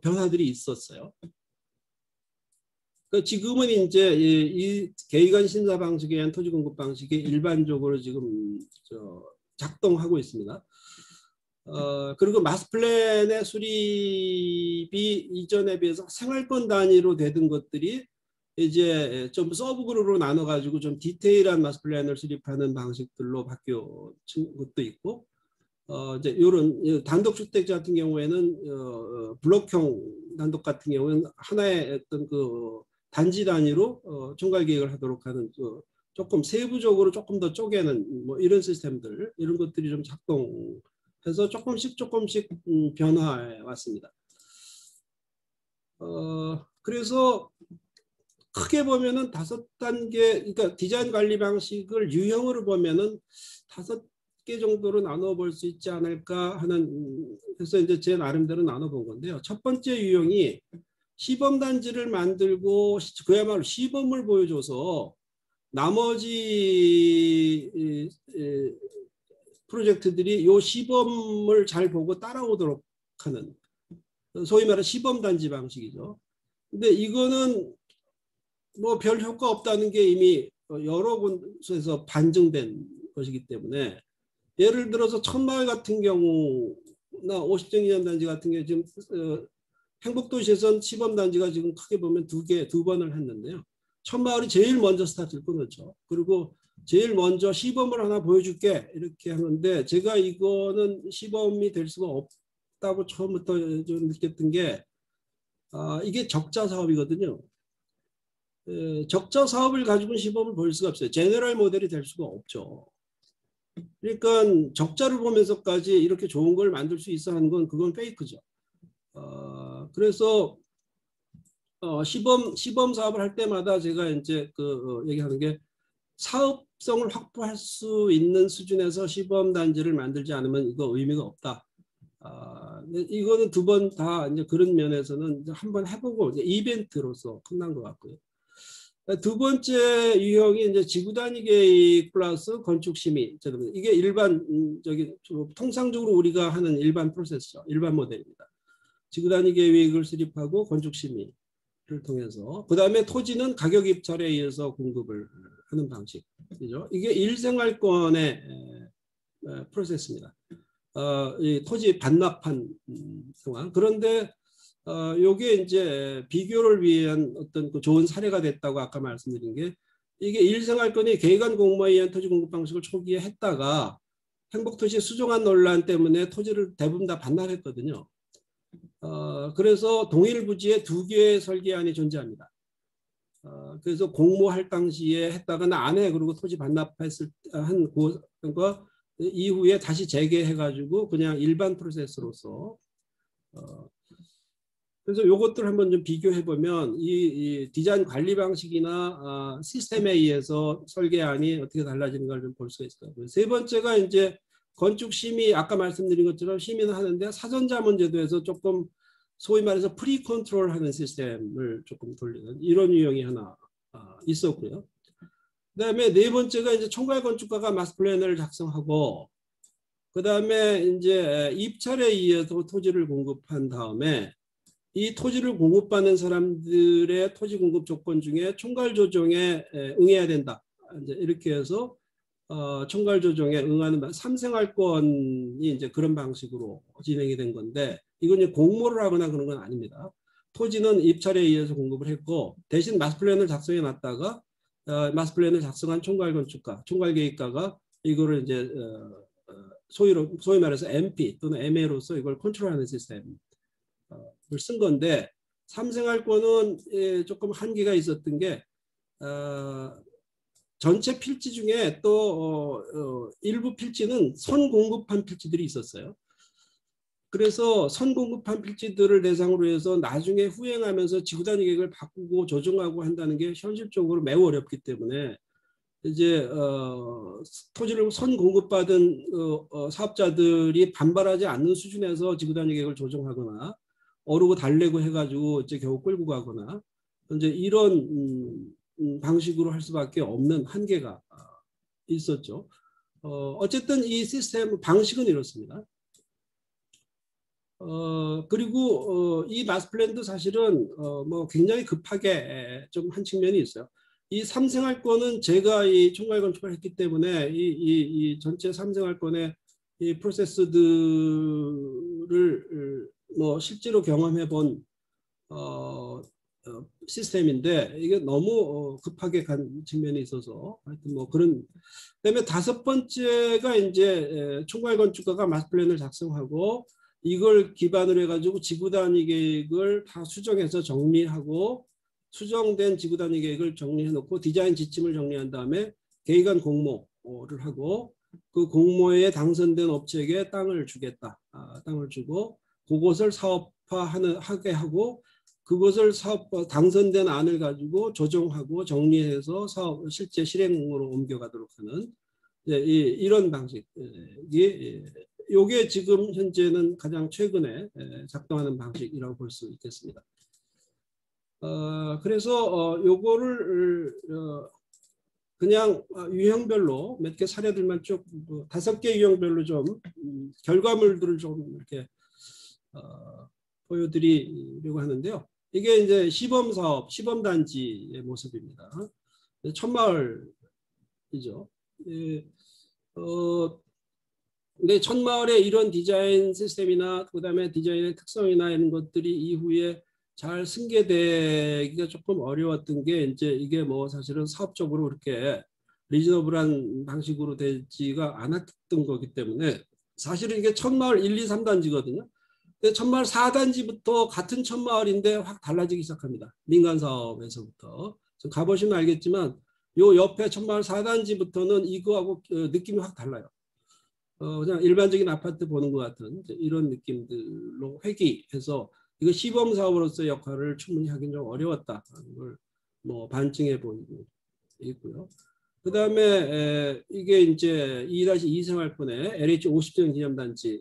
변화들이 있었어요. 지금은 이제 이 계획안 심사 방식에 의한 토지 공급 방식이 일반적으로 지금 작동하고 있습니다. 그리고 마스터 플랜의 수립이 이전에 비해서 생활권 단위로 되던 것들이 이제 좀 서브그룹으로 나눠가지고 좀 디테일한 마스터 플랜을 수립하는 방식들로 바뀌어진 것도 있고, 이제 이런 단독주택자 같은 경우에는 블록형 단독 같은 경우는 하나의 어떤 단지 단위로 총괄 계획을 하도록 하는 조금 세부적으로 조금 더 쪼개는 뭐 이런 시스템들, 이런 것들이 좀 작동해서 조금씩 변화해 왔습니다. 그래서 크게 보면은 5단계, 그러니까 디자인 관리 방식을 유형으로 보면은 5개 정도로 나눠 볼 수 있지 않을까 하는, 그래서 이제 제 나름대로 나눠 본 건데요. 첫 번째 유형이 시범 단지를 만들고 그야말로 시범을 보여줘서 나머지 프로젝트들이 이 시범을 잘 보고 따라오도록 하는, 소위 말하는 시범 단지 방식이죠. 근데 이거는 뭐 별 효과 없다는 게 이미 여러 곳에서 반증된 것이기 때문에, 예를 들어서 천마을 같은 경우나 50정이년 단지 같은 경우 지금 행복도시에선 시범단지가 지금 크게 보면 두 번을 했는데요. 천마을이 제일 먼저 스타트를 끊었죠. 그리고 제일 먼저 시범을 하나 보여줄게 이렇게 하는데, 제가 이거는 시범이 될 수가 없다고 처음부터 좀 느꼈던 게 이게 적자 사업이거든요. 적자 사업을 가지고 시범을 볼 수가 없어요. 제너럴 모델이 될 수가 없죠. 그러니까 적자를 보면서까지 이렇게 좋은 걸 만들 수 있어 하는 건 그건 페이크죠. 그래서 시범 사업을 할 때마다 제가 이제 얘기하는 게, 사업성을 확보할 수 있는 수준에서 시범 단지를 만들지 않으면 이거 의미가 없다. 이거는 두 번 다 이제 그런 면에서는 한번 해보고 이제 이벤트로서 끝난 것 같고요. 두 번째 유형이 이제 지구 단위 계획 플러스 건축 심의. 이게 일반적인 통상적으로 우리가 하는 일반 프로세스죠. 일반 모델입니다. 지구 단위 계획을 수립하고 건축 심의를 통해서, 그 다음에 토지는 가격 입찰에 의해서 공급을 하는 방식이죠. 이게 일생활권의 프로세스입니다. 이 토지 반납한 상황. 그런데 요게 이제 비교를 위한 어떤 좋은 사례가 됐다고 아까 말씀드린 게, 이게 일생활권이 계획안 공모에 의한 토지 공급 방식을 초기에 했다가 행복도시 수정안 논란 때문에 토지를 대부분 다 반납했거든요. 그래서 동일 부지에 2개의 설계안이 존재합니다. 그래서 공모할 당시에 했다가 안 해, 그리고 토지 반납했을 한 거 이후에 다시 재개해가지고 그냥 일반 프로세스로서 그래서 요것들 한번 좀 비교해 보면 이 디자인 관리 방식이나 시스템에 의해서 설계안이 어떻게 달라지는 걸 좀 볼 수가 있을 거예요. 세 번째가 이제 건축 심의, 아까 말씀드린 것처럼 심의는 하는데 사전자문제도에서 조금 소위 말해서 프리 컨트롤하는 시스템을 조금 돌리는 이런 유형이 하나 있었고요. 그다음에 네 번째가 이제 총괄 건축가가 마스터 플랜을 작성하고, 그다음에 이제 입찰에 의해서 토지를 공급한 다음에 이 토지를 공급받는 사람들의 토지 공급 조건 중에 총괄 조정에 응해야 된다. 이제 이렇게 해서 총괄 조정에 응하는 삼생활권이 이제 그런 방식으로 진행이 된 건데, 이건 이제 공모를 하거나 그런 건 아닙니다. 토지는 입찰에 의해서 공급을 했고, 대신 마스터 플랜을 작성해 놨다가 마스터 플랜을 작성한 총괄 건축가, 총괄 계획가가 이거를 이제 소위 말해서 MP 또는 MA로서 이걸 컨트롤하는 시스템을 쓴 건데, 삼생활권은 조금 한계가 있었던 게 전체 필지 중에 또 일부 필지는 선공급한 필지들이 있었어요. 그래서 선공급한 필지들을 대상으로 해서 나중에 후행하면서 지구단위 계획을 바꾸고 조정하고 한다는 게 현실적으로 매우 어렵기 때문에 이제 토지를 선공급받은 사업자들이 반발하지 않는 수준에서 지구단위 계획을 조정하거나 어르고 달래고 해가지고 이제 겨우 끌고 가거나 이제 이런 방식으로 할 수밖에 없는 한계가 있었죠. 어쨌든 이 시스템 방식은 이렇습니다. 그리고 이 마스터 플랜도 사실은 뭐 굉장히 급하게 좀 한 측면이 있어요. 이 삼생활권은 제가 이 총괄 건축을 했기 때문에 이 전체 삼생활권의 이 프로세스들을 뭐 실제로 경험해 본 시스템인데, 이게 너무 급하게 간 측면이 있어서 하여튼 뭐 그런. 그다음에 다섯 번째가 이제 총괄 건축가가 마스터 플랜을 작성하고 이걸 기반으로 해가지고 지구단위 계획을 다 수정해서 정리하고, 수정된 지구단위 계획을 정리해 놓고 디자인 지침을 정리한 다음에 계획안 공모를 하고, 그 공모에 당선된 업체에게 땅을 주겠다. 땅을 주고 그것을 사업화하게 하고, 그것을 당선된 안을 가지고 조정하고 정리해서 사업 실제 실행으로 옮겨가도록 하는 이런 방식이, 이게 지금 현재는 가장 최근에 작동하는 방식이라고 볼 수 있겠습니다. 그래서 요거를 그냥 유형별로 몇 개 사례들만 쭉 5개 유형별로 좀 결과물들을 좀 이렇게 보여드리려고 하는데요. 이게 이제 시범 사업, 시범 단지의 모습입니다. 천마을이죠. 근데 천마을의 이런 디자인 시스템이나 그다음에 디자인의 특성이나 이런 것들이 이후에 잘 승계되기가 조금 어려웠던 게, 이제 이게 뭐 사실은 사업적으로 그렇게 리즈너블한 방식으로 되지가 않았던 거기 때문에, 사실은 이게 천마을 1, 2, 3단지거든요. 근데 천마을 4단지부터 같은 천마을인데 확 달라지기 시작합니다. 민간 사업에서부터. 가보시면 알겠지만 요 옆에 천마을 4단지부터는 이거하고 느낌이 확 달라요. 그냥 일반적인 아파트 보는 것 같은 이런 느낌들로 회귀해서 이거 시범 사업으로서의 역할을 충분히 하긴 좀 어려웠다는 걸 뭐 반증해 보이고 있고요. 그 다음에 이게 이제 2-2 생활권의 LH 50정 기념단지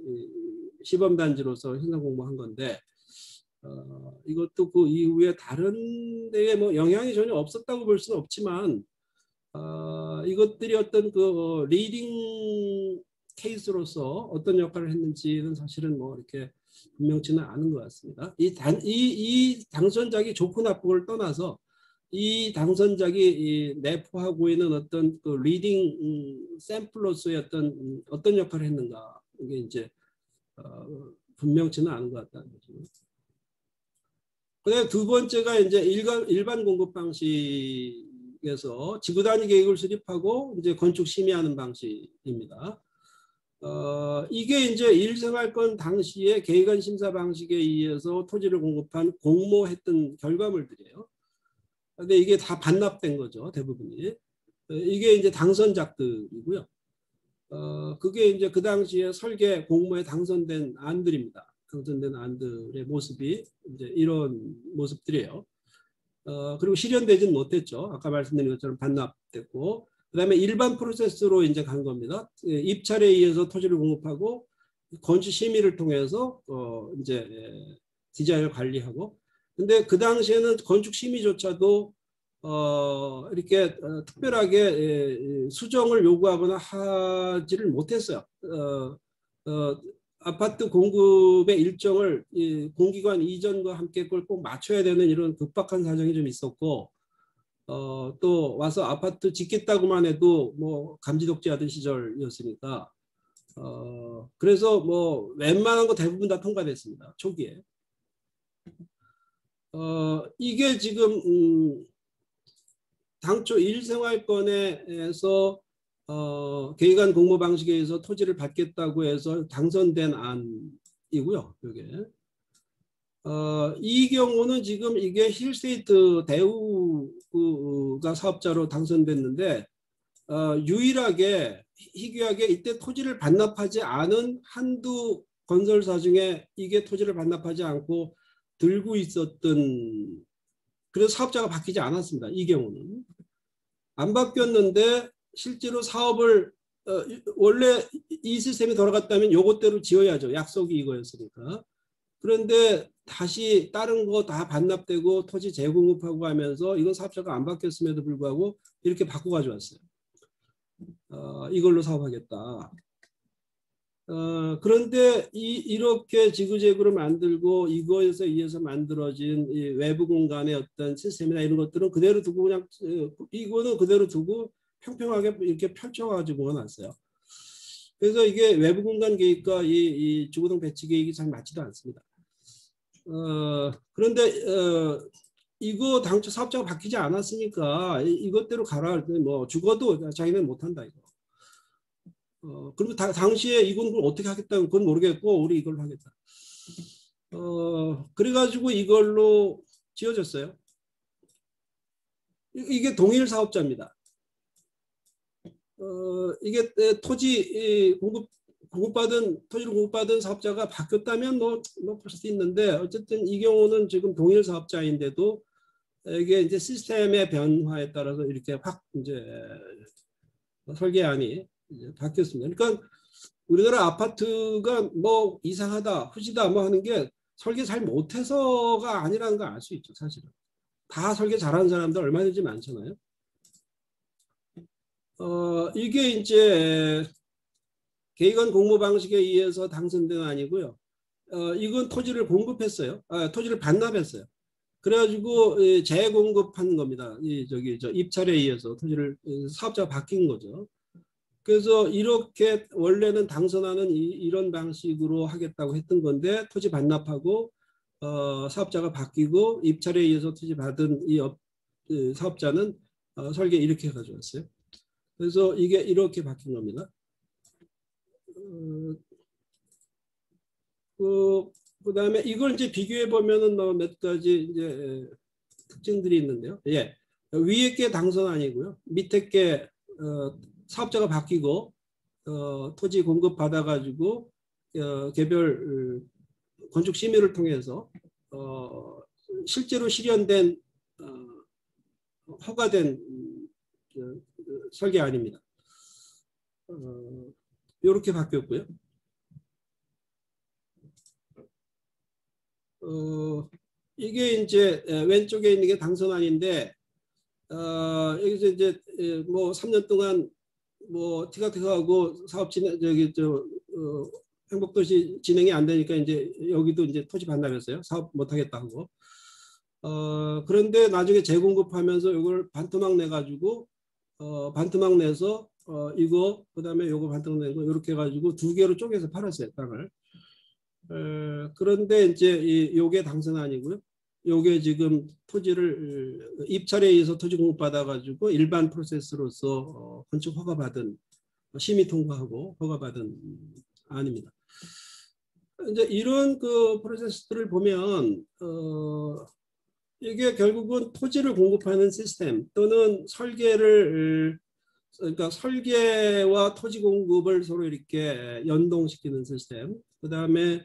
시범단지로서 현장 공모한 건데, 이것도 그 이후에 다른 데에 뭐 영향이 전혀 없었다고 볼 수는 없지만, 이것들이 어떤 그 리딩 케이스로서 어떤 역할을 했는지는 사실은 뭐 이렇게 분명치는 않은 것 같습니다. 이 당선작이 좋고 나쁘고를 떠나서 이 당선작이 내포하고 있는 어떤 그 리딩 샘플로서의 어떤 역할을 했는가, 이게 이제 분명치는 않은 것 같다는 거죠. 그다음에 두 번째가 이제 일반 공급 방식에서 지구단위 계획을 수립하고 이제 건축 심의하는 방식입니다. 이게 이제 일생활권 당시에 계획안 심사 방식에 의해서 토지를 공급한 공모했던 결과물들이에요. 근데 이게 다 반납된 거죠, 대부분이. 이게 이제 당선작들이고요. 그게 이제 그 당시에 설계 공모에 당선된 안들입니다. 당선된 안들의 모습이 이제 이런 모습들이에요. 그리고 실현되지는 못했죠. 아까 말씀드린 것처럼 반납됐고, 그다음에 일반 프로세스로 이제 간 겁니다. 입찰에 의해서 토지를 공급하고 건축 심의를 통해서 이제 디자인을 관리하고. 근데 그 당시에는 건축 심의조차도 이렇게 특별하게 수정을 요구하거나 하지를 못했어요. 아파트 공급의 일정을 공기관 이전과 함께 그걸 꼭 맞춰야 되는 이런 급박한 사정이 좀 있었고, 또 와서 아파트 짓겠다고만 해도 뭐 감지독재하던 시절이었으니까, 그래서 뭐 웬만한 거 대부분 다 통과됐습니다. 초기에. 이게 지금 당초 일생활권에서 계획안 공모 방식에 의해서 토지를 받겠다고 해서 당선된 안이고요. 이게. 이 경우는 지금 이게 힐스테이트 대우가 사업자로 당선됐는데 유일하게 희귀하게 이때 토지를 반납하지 않은 한두 건설사 중에 이게 토지를 반납하지 않고 들고 있었던, 그래서 사업자가 바뀌지 않았습니다. 이 경우는 안 바뀌었는데 실제로 사업을 원래 이 시스템이 돌아갔다면 요것대로 지어야죠. 약속이 이거였으니까. 그런데 다시 다른 거 다 반납되고 토지 재공급하고 하면서 이건 사업자가 안 바뀌었음에도 불구하고 이렇게 바꿔 가져왔어요. 이걸로 사업하겠다. 그런데 이렇게 지그재그로 만들고 이거에서 의해서 만들어진 이 외부 공간의 어떤 시스템이나 이런 것들은 그대로 두고 그냥 이거는 그대로 두고 평평하게 이렇게 펼쳐가지고 놨어요. 그래서 이게 외부 공간 계획과 이 주거동 배치 계획이 잘 맞지도 않습니다. 그런데 이거 당초 사업자가 바뀌지 않았으니까 이것대로 가라. 뭐 죽어도 자기는 못한다 이거. 그리고 당시에 이건 어떻게 하겠다는 건 모르겠고 우리 이걸로 하겠다. 그래가지고 이걸로 지어졌어요. 이게 동일 사업자입니다. 이게 토지를 공급받은 사업자가 바뀌었다면 뭐 볼 수 있는데 어쨌든 이 경우는 지금 동일 사업자인데도 이게 이제 시스템의 변화에 따라서 이렇게 확 이제 설계안이 이제 바뀌었습니다. 그러니까 우리나라 아파트가 뭐 이상하다, 후지다 뭐 하는 게 설계 잘 못해서가 아니라는 걸 알 수 있죠, 사실은. 다 설계 잘하는 사람들 얼마든지 많잖아요. 이게 이제 계획안 공모 방식에 의해서 당선된 아니고요. 이건 토지를 공급했어요. 토지를 반납했어요. 그래가지고 재공급한 겁니다. 저 입찰에 의해서 토지를 사업자가 바뀐 거죠. 그래서 이렇게 원래는 당선하는 이런 방식으로 하겠다고 했던 건데 토지 반납하고 사업자가 바뀌고 입찰에 의해서 토지 받은 이 사업자는 설계 이렇게 가져왔어요. 그래서 이게 이렇게 바뀐 겁니다. 그다음에 이걸 이제 비교해 보면은 뭐 몇 가지 이제 특징들이 있는데요. 예, 위에 게 당선 아니고요. 밑에 게 사업자가 바뀌고 토지 공급 받아가지고 개별 건축 심의를 통해서 실제로 실현된 허가된 설계안입니다. 이렇게 바뀌었고요. 이게 이제 왼쪽에 있는 게 당선안인데 여기서 이제 뭐 3년 동안 뭐 티격태격하고 사업 진행 행복도시 진행이 안 되니까 이제 여기도 이제 토지 반납했어요. 사업 못 하겠다 하고. 그런데 나중에 재공급하면서 이걸 반토막 내 가지고 반토막 내서 이거 그다음에 요거 반토막 내고 이렇게 해 가지고 두 개로 쪼개서 팔았어요, 땅을. 그런데 이제 요게 당선안이고요. 요게 지금 토지를 입찰에 의해서 토지 공급받아 가지고 일반 프로세스로서 건축 허가 받은 심의 통과하고 허가 받은 안입니다. 이제 이런 그 프로세스들을 보면 이게 결국은 토지를 공급하는 시스템 또는 설계를 그러니까 설계와 토지 공급을 서로 이렇게 연동시키는 시스템. 그다음에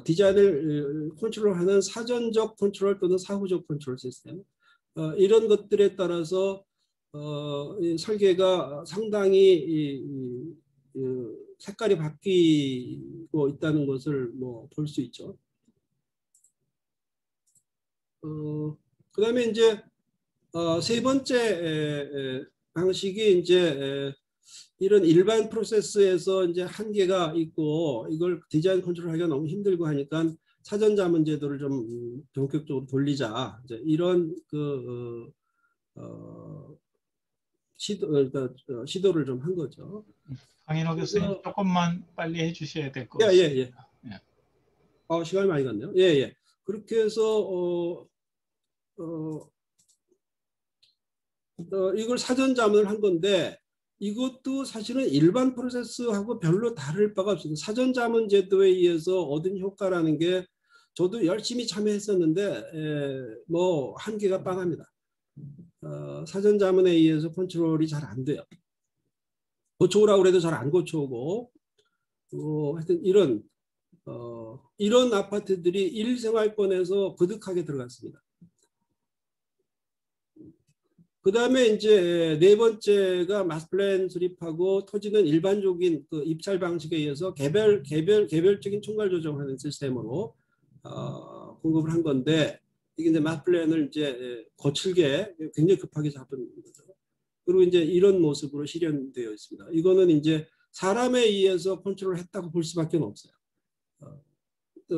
디자인을 컨트롤하는 사전적 컨트롤 또는 사후적 컨트롤 시스템 이런 것들에 따라서 이 설계가 상당히 색깔이 바뀌고 있다는 것을 뭐 볼 수 있죠. 그다음에 이제 세 번째 방식이 이제 이런 일반 프로세스에서 이제 한계가 있고 이걸 디자인 컨트롤하기가 너무 힘들고 하니까 사전 자문 제도를 좀 본격적으로 돌리자 이런 그 시도를 좀 한 거죠. 강인호 교수님 조금만 빨리 해주셔야 될 것 같습니다. 예. 시간이 많이 갔네요. 예. 그렇게 해서 이걸 사전 자문을 한 건데 이것도 사실은 일반 프로세스하고 별로 다를 바가 없습니다. 사전 자문 제도에 의해서 얻은 효과라는 게 저도 열심히 참여했었는데 뭐 한계가 빵합니다. 사전 자문에 의해서 컨트롤이 잘 안 돼요. 고쳐오라고 해도 잘 안 고쳐오고 하여튼 이런 아파트들이 일생활권에서 거득하게 들어갔습니다. 그 다음에 이제 네 번째가 마스터플랜 수립하고 토지는 일반적인 그 입찰 방식에 의해서 개별적인 총괄 조정하는 시스템으로 공급을 한 건데 이게 이제 마스터플랜을 이제 거칠게 굉장히 급하게 잡은 거죠. 그리고 이제 이런 모습으로 실현되어 있습니다. 이거는 이제 사람에 의해서 컨트롤을 했다고 볼 수밖에 없어요.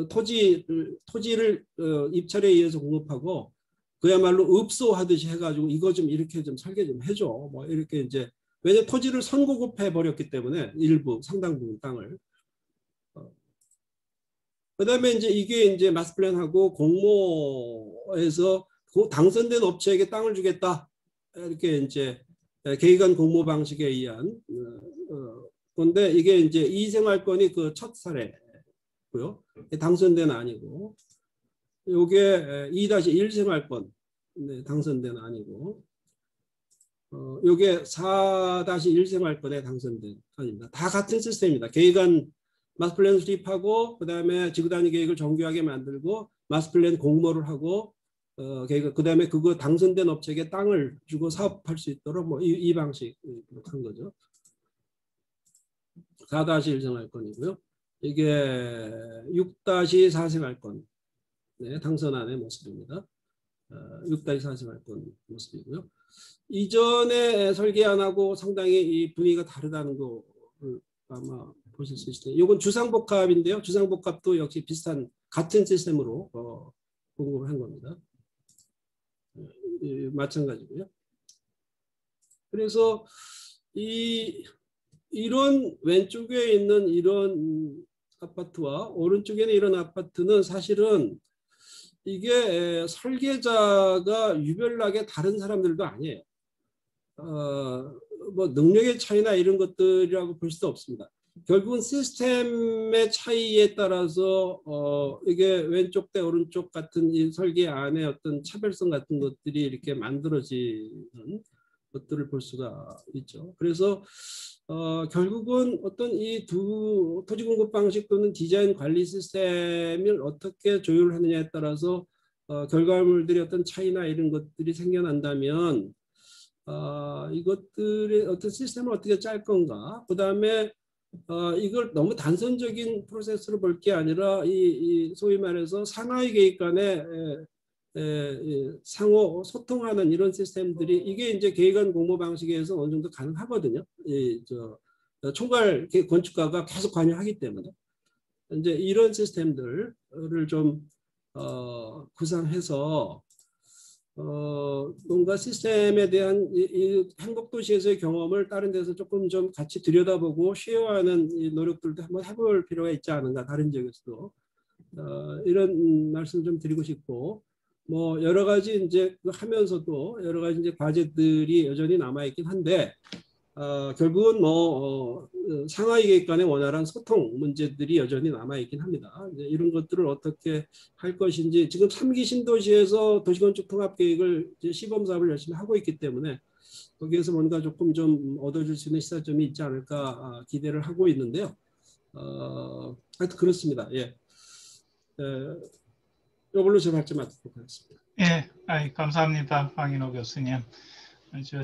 토지를 입찰에 의해서 공급하고 그야말로 읍소하듯이 해가지고 이거 좀 이렇게 좀 설계 좀 해줘. 뭐 이렇게 이제 왜냐 토지를 선공급해 버렸기 때문에 일부 상당 부분 땅을. 그다음에 이제 이게 이제 마스터플랜하고 공모에서 당선된 업체에게 땅을 주겠다. 이렇게 이제 계획안 공모 방식에 의한 건데 이게 이제 이생활권이 그 첫 사례고요. 당선된 아니고. 요게 2-1 생활권 당선된 아니고 요게 4-1 생활권에 당선된 아닙니다. 다 같은 시스템입니다. 계획안 마스터플랜 수립하고 그다음에 지구단위 계획을 정교하게 만들고 마스터플랜 공모를 하고 그다음에 그거 당선된 업체에게 땅을 주고 사업할 수 있도록 뭐 이 방식으로 한 거죠. 4-1 생활권이고요. 이게 6-4 생활권 당선안의 모습입니다. 6-4 생활권 모습이고요. 이전에 설계안하고 상당히 이 분위기가 다르다는 거를 아마 보실 수 있을 텐데 이건 주상복합인데요. 주상복합도 역시 비슷한 같은 시스템으로 공급을 한 겁니다. 마찬가지고요. 그래서 이런 왼쪽에 있는 이런 아파트와 오른쪽에는 이런 아파트는 사실은 이게 설계자가 유별나게 다른 사람들도 아니에요. 뭐 능력의 차이나 이런 것들이라고 볼 수도 없습니다. 결국은 시스템의 차이에 따라서 이게 왼쪽 대 오른쪽 같은 이 설계 안에 어떤 차별성 같은 것들이 이렇게 만들어지는 것들을 볼 수가 있죠. 그래서 결국은 어떤 이 두 토지 공급 방식 또는 디자인 관리 시스템을 어떻게 조율하느냐에 따라서 결과물들이 어떤 차이나 이런 것들이 생겨난다면 이것들의 어떤 시스템을 어떻게 짤 건가? 그 다음에 이걸 너무 단선적인 프로세스로 볼 게 아니라 이 소위 말해서 상하이 계획 간에 상호 소통하는 이런 시스템들이 이게 이제 계획안 공모 방식에서 어느 정도 가능하거든요. 총괄 건축가가 계속 관여하기 때문에 이제 이런 시스템들을 좀 구상해서 뭔가 시스템에 대한 이 행복도시에서의 경험을 다른 데서 조금 좀 같이 들여다보고 쉐어하는 이 노력들도 한번 해볼 필요가 있지 않은가 다른 지역에서도 이런 말씀 좀 드리고 싶고 뭐 여러 가지 이제 하면서도 여러 가지 이제 과제들이 여전히 남아 있긴 한데 결국은 뭐 상하이 계획 간의 원활한 소통 문제들이 여전히 남아 있긴 합니다. 이제 이런 것들을 어떻게 할 것인지 지금 3기 신도시에서 도시건축 통합 계획을 시범 사업을 열심히 하고 있기 때문에 거기에서 뭔가 조금 좀 얻어줄 수 있는 시사점이 있지 않을까 기대를 하고 있는데요. 하여튼 그렇습니다. 예. 이걸로 제 발제 마치도록 하겠습니다. 예, 감사합니다. 황인호 교수님. 아주